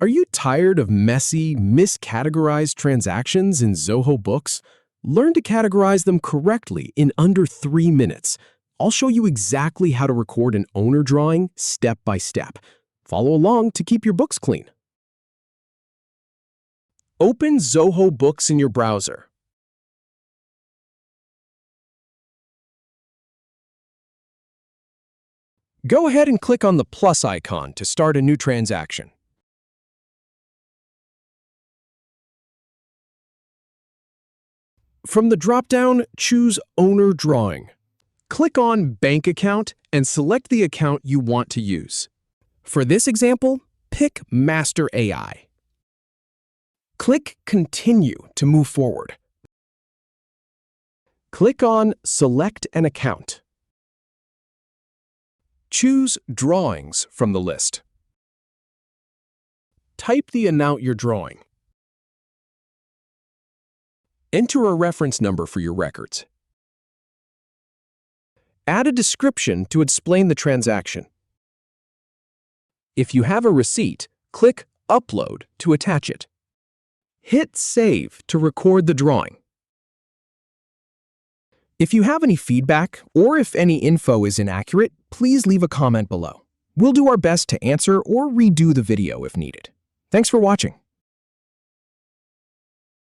Are you tired of messy, miscategorized transactions in Zoho Books? Learn to categorize them correctly in under 3 minutes. I'll show you exactly how to record an owner drawing step by step. Follow along to keep your books clean. Open Zoho Books in your browser. Go ahead and click on the plus icon to start a new transaction. From the drop-down, choose Owner Drawing. Click on Bank Account and select the account you want to use. For this example, pick Master AI. Click Continue to move forward. Click on Select an Account. Choose Drawings from the list. Type the amount you're drawing. Enter a reference number for your records. Add a description to explain the transaction. If you have a receipt, click Upload to attach it. Hit Save to record the drawing. If you have any feedback or if any info is inaccurate, please leave a comment below. We'll do our best to answer or redo the video if needed. Thanks for watching.